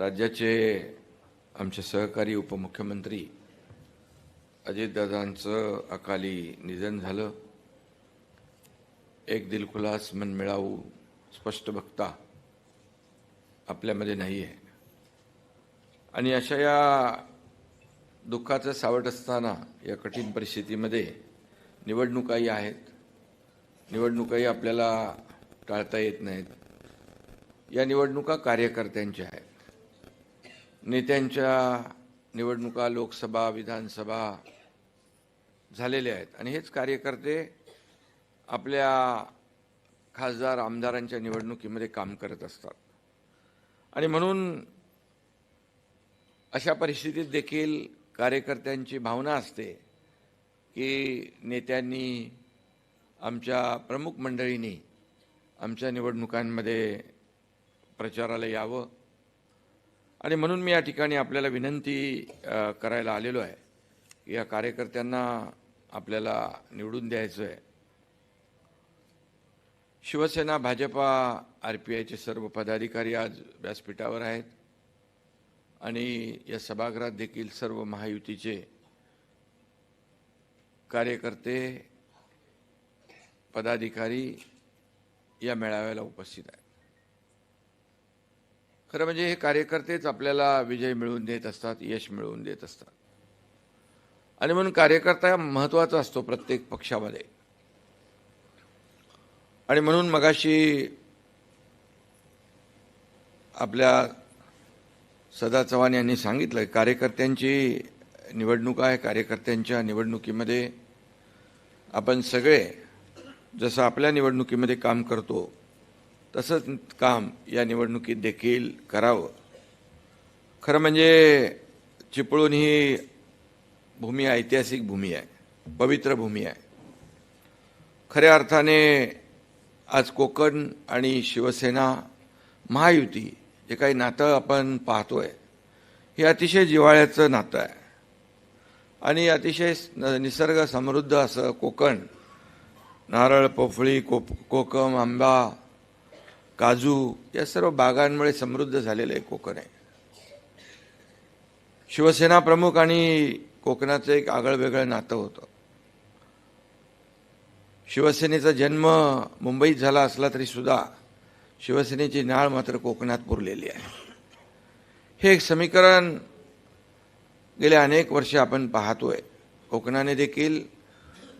राज्याचे आमचे सहकारी उपमुख्यमंत्री अजितदादांचं अकाली निधन झालं. एक दिलखुलास मनमिळावू स्पष्ट वक्ता आपल्यामध्ये नाही आहे आणि अशा या दुःखाचं सावट असताना या कठीण परिस्थितीमध्ये निवडणुकाही आहेत. निवडणुकाही आपल्याला टाळता येत नाहीत. या निवडणुका कार्यकर्त्यांच्या आहेत. नेत्यांच्या निवडणुका लोकसभा विधानसभा झालेल्या आहेत आणि हेच कार्यकर्ते आपल्या खासदार आमदारांच्या निवडणुकीमध्ये काम करत असतात. आणि म्हणून अशा परिस्थितीत देखील कार्यकर्त्यांची भावना असते की नेत्यांनी आमच्या प्रमुख मंडळींनी आमच्या निवडणुकांमध्ये प्रचाराला यावं. आणि म्हणून मी या ठिकाणी आपल्याला विनंती करायला आलेलो आहे की या कार्यकर्त्यांना आपल्याला निवडून द्यायचं आहे. शिवसेना भाजपा RPIचे सर्व पदाधिकारी आज व्यासपीठावर आहेत आणि या सभागृहात देखील सर्व महायुतीचे कार्यकर्ते पदाधिकारी या मेळाव्याला उपस्थित आहेत. खरं म्हणजे हे कार्यकर्तेच आपल्याला विजय मिळवून देत असतात, यश मिळवून देत असतात. आणि म्हणून कार्यकर्ता महत्त्वाचा असतो प्रत्येक पक्षामध्ये. आणि म्हणून मगाशी आपल्या सदा चव्हाण यांनी सांगितलं कार्यकर्त्यांची निवडणूक आहे. कार्यकर्त्यांच्या निवडणुकीमध्ये आपण सगळे जसं आपल्या निवडणुकीमध्ये काम करतो तसंच काम या निवडणुकीत देखील करावं. खरं म्हणजे चिपळूण ही भूमी ऐतिहासिक भूमी आहे, पवित्र भूमी आहे. खऱ्या अर्थाने आज कोकण आणि शिवसेना महायुती जे काही नातं आपण पाहतोय हे अतिशय जिव्हाळ्याचं नातं आहे. आणि अतिशय निसर्ग समृद्ध असं कोकण, नारळ, पोफळी, कोकम, आंबा, काजू या सर्व बागांमुळे समृद्ध झालेलं आहे कोकण आहे. शिवसेना प्रमुख आणि कोकणाचं एक आगळंवेगळं नातं होतं. शिवसेनेचा जन्म मुंबईत झाला असला तरी सुद्धा शिवसेनेची नाळ मात्र कोकणात पुरलेली आहे. हे एक समीकरण गेले अनेक वर्षे आपण पाहतोय. कोकणाने देखील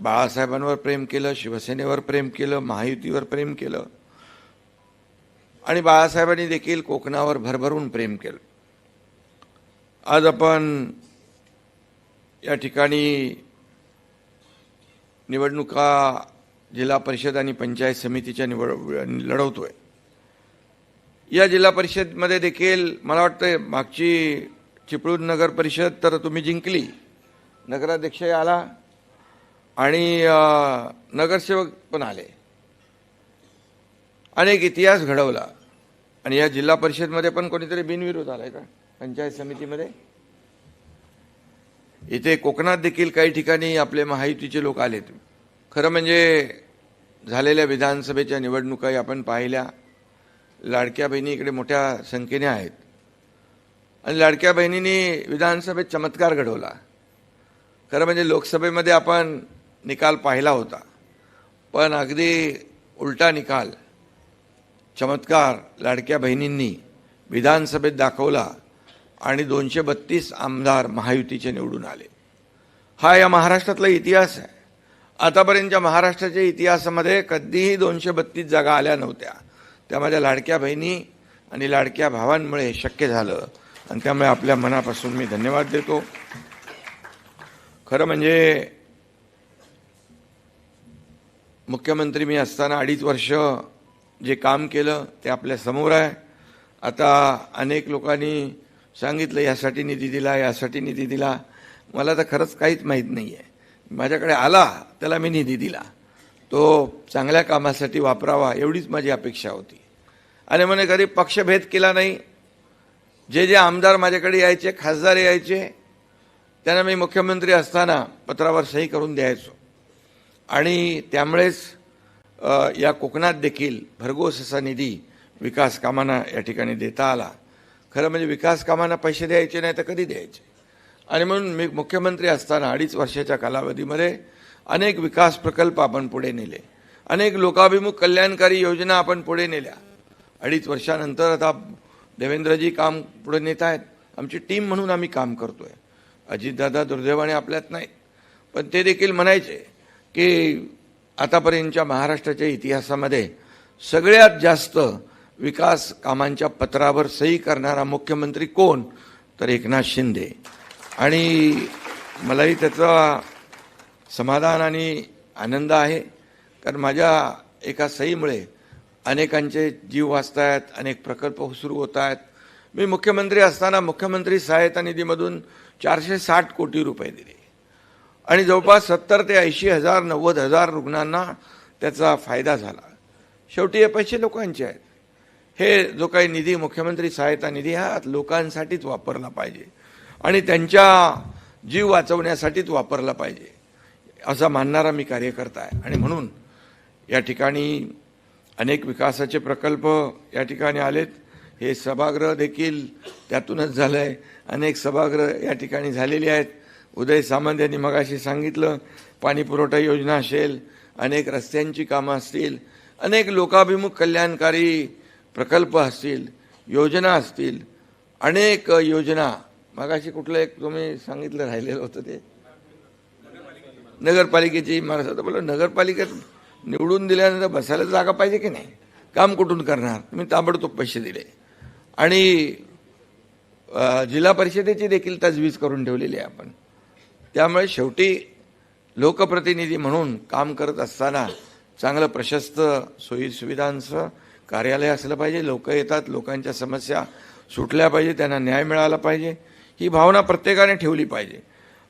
बाळासाहेबांवर प्रेम केलं, शिवसेनेवर प्रेम केलं, महायुतीवर प्रेम केलं आणि बाळासाहेबांनी देखील कोकणावर भरभरून प्रेम केलं. आज आपण या ठिकाणी निवडणुका जिल्हा परिषद आणि पंचायत समितीच्या लढवतोय. या जिल्हा परिषदमध्ये देखील मला वाटतं मागची चिपळूण नगर परिषद तर तुम्ही जिंकली, नगराध्यक्ष आला आणि नगरसेवक पण आले. अनेक इतिहास घडवला. आणि या जिल्हा परिषदमध्ये पण कोणीतरी बिनविरोध आलाय का पंचायत समितीमध्ये? इथे कोकणात देखील काही ठिकाणी आपले महायुतीचे लोक आलेत. खरं म्हणजे झालेल्या विधानसभेच्या निवडणुकाही आपण पाहिल्या. लाडक्या बहिणी इकडे मोठ्या संख्येने आहेत आणि लाडक्या बहिणींनी विधानसभेत चमत्कार घडवला. खरं म्हणजे लोकसभेमध्ये आपण निकाल पाहिला होता, पण अगदी उलटा निकाल, चमत्कार लाडक्या बहिणींनी विधानसभेत दाखवला आणि 232 आमदार महायुतीचे निवडून आले. हा या महाराष्ट्रातला इतिहास आहे. आतापर्यंतच्या महाराष्ट्राच्या इतिहासामध्ये कधीही 232 जागा आल्या नव्हत्या. त्या माझ्या लाडक्या बहिणी आणि लाडक्या भावांमुळे हे शक्य झालं आणि त्यामुळे आपल्या मनापासून मी धन्यवाद देतो. खरं म्हणजे मुख्यमंत्री मी असताना 2.5 वर्ष जे काम केलं ते आपल्या समोर आहे. आता अनेक लोकांनी सांगितलं यासाठी निधी दिला, यासाठी निधी दिला. मला तर खरंच काहीच माहीत नाही आहे. माझ्याकडे आला त्याला मी निधी दिला, तो चांगल्या कामासाठी वापरावा एवढीच माझी अपेक्षा होती. आणि म्हणे कधी पक्षभेद केला नाही. जे जे आमदार माझ्याकडे यायचे, खासदार यायचे, त्यांना मी मुख्यमंत्री असताना पत्रावर सही करून द्यायचो. आणि त्यामुळेच या कोकणात देखील भरघोस असा निधी विकास कामांना या ठिकाणी देता आला. खरं म्हणजे विकास कामांना पैसे द्यायचे नाही तर कधी द्यायचे. आणि म्हणून मी मुख्यमंत्री असताना 2.5 वर्षाच्या कालावधीमध्ये अनेक विकास प्रकल्प आपण पुढे नेले, अनेक लोकाभिमुख कल्याणकारी योजना आपण पुढे नेल्या. 2.5 वर्षानंतर आता देवेंद्रजी काम पुढे नेत आहेत. आमची टीम म्हणून आम्ही काम करतोय. अजितदादा दुर्दैवाने आपल्यात नाहीत, पण ते देखील म्हणायचे की आतापर्यंतच्या महाराष्ट्राच्या इतिहासामध्ये सगळ्यात जास्त विकास कामांच्या पत्रावर सही करणारा मुख्यमंत्री कोण, तर एकनाथ शिंदे. आणि मलाही त्याचा समाधान आणि आनंद आहे, कारण माझ्या एका सहीमुळे अनेकांचे जीव वाचतायत, अनेक प्रकल्प सुरू होत आहेत. मी मुख्यमंत्री असताना मुख्यमंत्री सहायता निधीमधून 460 कोटी रुपये दिले आणि जवळपास 70 ते 80 हजार 90 हजार रुग्णांना त्याचा फायदा झाला. शेवटी हे पैसे लोकांचे आहेत. हे जो काही निधी मुख्यमंत्री सहायता निधी हा लोकांसाठीच वापरला पाहिजे आणि त्यांच्या जीव वाचवण्यासाठीच वापरला पाहिजे असा मानणारा मी कार्यकर्ता आहे. आणि म्हणून या ठिकाणी अनेक विकासाचे प्रकल्प या ठिकाणी आलेत. हे सभागृह देखील त्यातूनच झालं आहे. अनेक सभागृह या ठिकाणी झालेली आहेत. उदय सामंत यांनी मगाशी सांगितलं, पाणी पुरवठा योजना असेल, अनेक रस्त्यांची कामं असतील, अनेक लोकाभिमुख कल्याणकारी प्रकल्प असतील, योजना असतील, अनेक योजना. मगाशी कुठलं एक तुम्ही सांगितलं राहिलेलं होतं ते नगरपालिकेची. मला बोला नगरपालिकेत निवडून दिल्यानंतर बसायला जागा पाहिजे की नाही, काम कुठून करणार. तुम्ही ताबडतोब पैसे दिले आणि जिल्हा परिषदेची देखील तजवीज करून ठेवलेली आहे आपण. त्यामुळे शेवटी लोकप्रतिनिधी म्हणून काम करत असताना चांगलं प्रशस्त सोयी सुविधांचं कार्यालय असलं पाहिजे. लोक येतात, लोकांच्या समस्या सुटल्या पाहिजे, त्यांना न्याय मिळाला पाहिजे, ही भावना प्रत्येकाने ठेवली पाहिजे.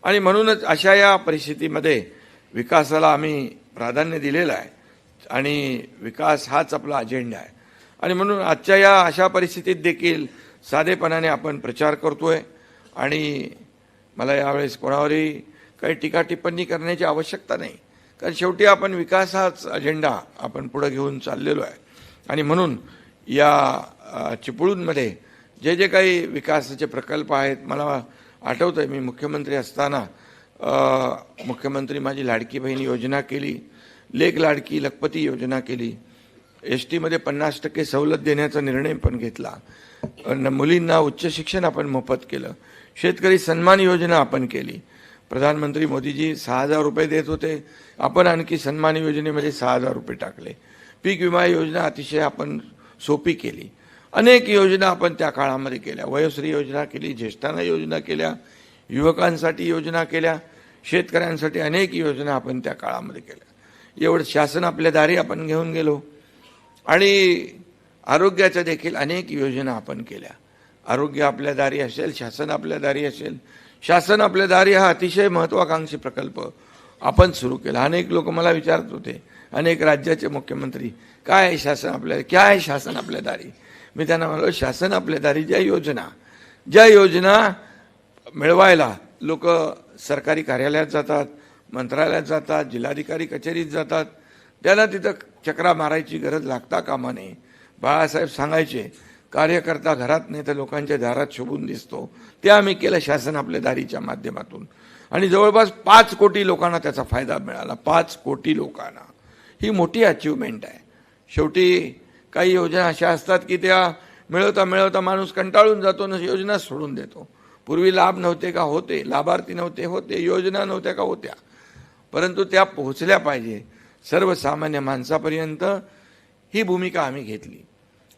आणि म्हणूनच अशा या परिस्थितीमध्ये विकासाला आम्ही प्राधान्य दिलेलं आहे आणि विकास हाच आपला अजेंडा आहे. आणि म्हणून आजच्या या अशा परिस्थितीत देखील साधेपणाने आपण प्रचार करतोय आणि मला यावेळेस कोणावरही काही टीका टिप्पणी करण्याची आवश्यकता नाही, कारण शेवटी आपण विकास हाच अजेंडा आपण पुढे घेऊन चाललेलो आहे. आणि म्हणून या चिपळूणमध्ये जे जे काही विकासाचे प्रकल्प आहेत, मला आठवतं आहे मी मुख्यमंत्री असताना मुख्यमंत्री माझी लाडकी बहीण योजना केली, लेक लाडकी लखपती योजना केली, STमध्ये 50% सवलत देण्याचा निर्णय पण घेतला, मुलींना उच्च शिक्षण आपण मोफत केलं, शेतकरी सन्मान योजना आपण केली. प्रधानमंत्री मोदीजी 6,000 रुपये देत होते, आपण आणखी सन्मान योजनेमध्ये 6,000 रुपये टाकले. पीक विमा योजना अतिशय आपण सोपी केली. अनेक योजना आपण त्या काळामध्ये केल्या. वयोश्री योजना केली, ज्येष्ठांना योजना केल्या, युवकांसाठी योजना केल्या, शेतकऱ्यांसाठी अनेक योजना आपण त्या काळामध्ये केल्या. एवढं शासन आपल्या दारी आपण घेऊन गेलो. आणि आरोग्याच्या देखील अनेक योजना आपण केल्या. आरोग्य आपल्या दारी असेल, शासन आपल्या दारी असेल. शासन आपल्या दारी हा अतिशय महत्त्वाकांक्षी प्रकल्प आपण सुरू केला. अनेक लोक मला विचारत होते, अनेक राज्याचे मुख्यमंत्री, काय आहे शासन आपल्या, काय आहे शासन आपल्या दारी. मी त्यांना म्हणालो, शासन आपल्या दारी ज्या योजना मिळवायला लोक सरकारी कार्यालयात जातात, मंत्रालयात जातात, जिल्हाधिकारी कचेरीत जातात, त्यांना तिथं चक्रा मारायची गरज लागता कामा नये. बाळासाहेब सांगायचे, कार्यकर्ता घरात नाही तर लोकांच्या दारात शोभून दिसतो. ते आम्ही केलं शासन आपल्या दारीच्या माध्यमातून आणि जवळपास 5 कोटी लोकांना त्याचा फायदा मिळाला. 5 कोटी लोकांना, ही मोठी अचिव्हमेंट आहे. शेवटी काही योजना अशा असतात की त्या मिळवता मिळवता माणूस कंटाळून जातो आणि योजना सोडून देतो. पूर्वी लाभ नव्हते का, होते. लाभार्थी नव्हते, होते. योजना नव्हत्या का, होत्या. परंतु त्या पोहोचल्या पाहिजे सर्वसामान्य माणसापर्यंत, ही भूमिका आम्ही घेतली.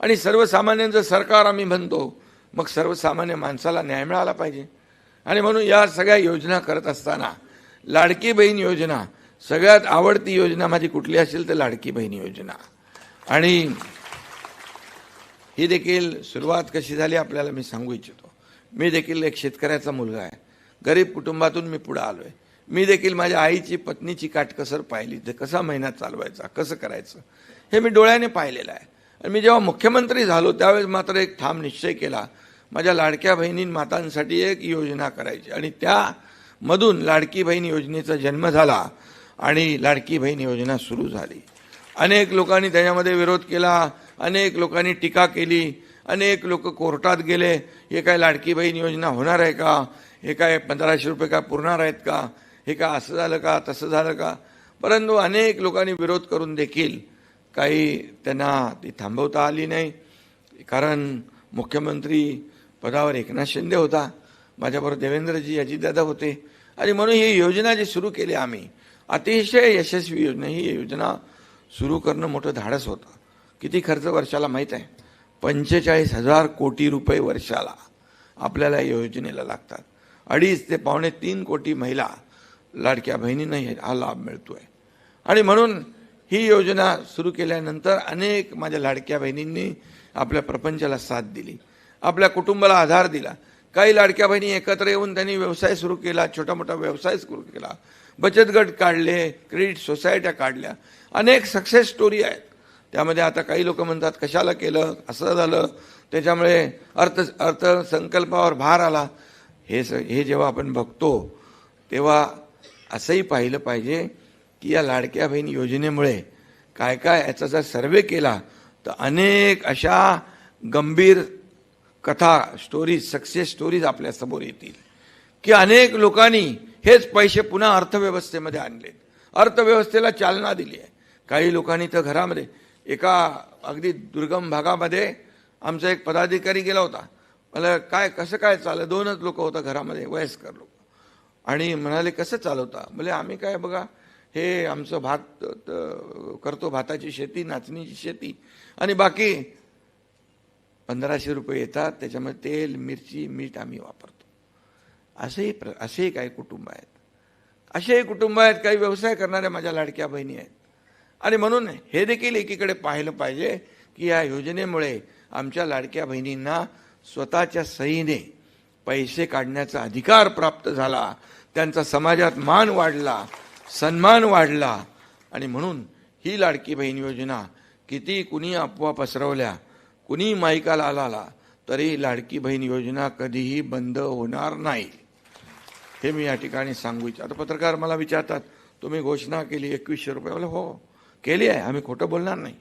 आणि सर्वसामान्यांचं सरकार आम्ही म्हणतो, मग सर्वसामान्य माणसाला न्याय मिळाला पाहिजे. आणि म्हणून या सगळ्या योजना करत असताना लाडकी बहीण योजना सगळ्यात आवडती योजना माझी कुठली असेल तर लाडकी बहीण योजना. आणि ही देखील सुरुवात कशी झाली आपल्याला मी सांगू इच्छितो. मी देखील एक शेतकऱ्याचा मुलगा आहे, गरीब कुटुंबातून मी पुढे आलोय. मी देखील माझ्या आईची पत्नीची काटकसर पाहिली, ते कसा महिना चालवायचा, कसं करायचं हे मी डोळ्याने पाहिलेलं आहे. आणि मी जेव्हा मुख्यमंत्री झालो त्यावेळेस मात्र एक ठाम निश्चय केला, माझ्या लाडक्या बहिणी मातांसाठी एक योजना करायची. आणि त्यामधून लाडकी बहीण योजनेचा जन्म झाला आणि लाडकी बहीण योजना सुरू झाली. अनेक लोकांनी त्याच्यामध्ये विरोध केला, अनेक लोकांनी टीका केली, अनेक लोक कोर्टात गेले, हे काय लाडकी बहीण योजना होणार आहे का, हे काय 1500 रुपये काय पुरणार आहेत का, हे काय असं झालं का तसं झालं का. परंतु अनेक लोकांनी विरोध करून देखील काही त्यांना ती थांबवता आली नाही. कारण मुख्यमंत्री पदावर एकनाथ शिंदे होता, माझ्याबरोबर देवेंद्रजी अजितदादा होते, आणि म्हणून ही योजना जी सुरू केली आम्ही, अतिशय यशस्वी योजना. ही योजना सुरू करणं मोठं धाडस होतं. किती खर्च वर्षाला माहीत आहे? 45,000 कोटी रुपये वर्षाला आपल्याला या योजनेला लागतात. 2.5 ते 3.25 कोटी महिला लाडक्या बहिणींना हा लाभ मिळतोय. आणि म्हणून ही योजना सुरू केल्यानंतर अनेक माझ्या लाडक्या बहिणींनी आपल्या प्रपंचाला साथ दिली, आपल्या कुटुंबाला आधार दिला. काही लाडक्या बहिणी एकत्र येऊन त्यांनी व्यवसाय सुरू केला, छोटा मोठा व्यवसाय सुरू केला, बचत गट काढले, क्रेडिट सोसायट्या काढल्या. अनेक सक्सेस स्टोरी आहेत. त्यामध्ये आता काही लोक म्हणतात कशाला केलं, असं झालं, त्याच्यामुळे अर्थसंकल्पावर भार आला. हे जेव्हा आपण बघतो तेव्हा असंही पाहिलं पाहिजे की या लाडक्या बहीण योजनेमुळे काय काय, याचा जर सर्वे केला तर अनेक अशा गंभीर कथा, स्टोरीज, सक्सेस स्टोरीज आपल्या समोर येतील की अनेक लोकांनी हेच पैसे पुन्हा अर्थव्यवस्थेमध्ये आणलेत, अर्थव्यवस्थेला चालना दिली आहे. काही लोकांनी तर घरामध्ये, एका अगदी दुर्गम भागामध्ये आमचा एक पदाधिकारी गेला होता. मला काय कसं काय चाललं, 2च लोक होतं घरामध्ये, वयस्कर लोक, आणि म्हणाले कसं चालवता? म्हणजे आम्ही काय बघा, हे आमचं भात करतो, भाताची शेती, नाचणीची शेती, आणि बाकी 1500 रुपये येतात, त्याच्यामध्ये तेल, मिरची, मीठ आम्ही वापरतो. असेही काही कुटुंब आहेत, असेही कुटुंब आहेत, काही व्यवसाय करणाऱ्या माझ्या लाडक्या बहिणी आहेत. आणि म्हणून हे देखील एकीकडे पाहिलं पाहिजे की या योजनेमुळे आमच्या लाडक्या बहिणींना स्वतःच्या सहीने पैसे काढण्याचा अधिकार प्राप्त झाला, त्यांचा समाजात मान वाढला, सन्मान वाढला. आणि म्हणून ही लाडकी बहीण योजना किती कुणी अफवा पसरवल्या, कुणी माईकाला आला, तरी लाडकी बहीण योजना कधीही बंद होणार नाही, हे मी या ठिकाणी सांगू इच्छितो. आता पत्रकार मला विचारतात, तुम्ही घोषणा केली 2100 रुपये, बोले हो केली आहे, आम्ही खोटं बोलणार नाही,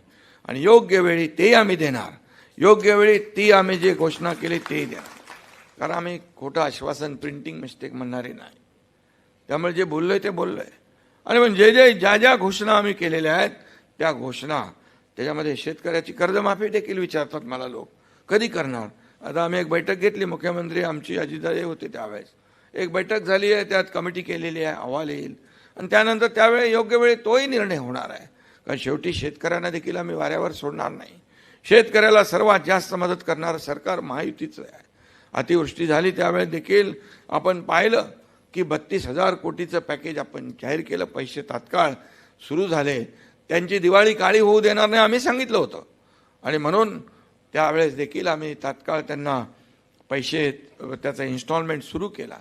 आणि योग्य वेळी ते आम्ही देणार, योग्य वेळी ती आम्ही जे घोषणा केली ते देणार. कारण आम्ही खोटं आश्वासन, प्रिंटिंग मिस्टेक म्हणणारे नाही. त्यामुळे जे बोललोय ते बोललोय. आणि म्हणजे ज्या घोषणा आम्ही केलेल्या आहेत त्या घोषणा, त्याच्यामध्ये शेतकऱ्याची कर्जमाफी देखील विचारतात मला लोक, कधी करणार? आता आम्ही एक बैठक घेतली, मुख्यमंत्री आमची अजितदादा होते त्यावेळेस, एक बैठक झाली आहे, त्यात कमिटी केलेली आहे, अहवाल येईल, आणि त्यानंतर त्यावेळी योग्य वेळी तोही निर्णय होणार आहे. कारण शेवटी शेतकऱ्यांना देखील आम्ही वाऱ्यावर सोडणार नाही. शेतकऱ्याला सर्वात जास्त मदत करणारं सरकार महायुतीचं आहे. अतिवृष्टी झाली त्यावेळेस देखील आपण पाहिलं की 32,000 कोटीचं पॅकेज आपण जाहीर केलं, पैसे तात्काळ सुरू झाले. त्यांची दिवाळी काळी होऊ देणार नाही आम्ही सांगितलं होतं, आणि म्हणून त्यावेळेस देखील आम्ही तात्काळ त्यांना पैसे, त्याचा इन्स्टॉलमेंट सुरू केला.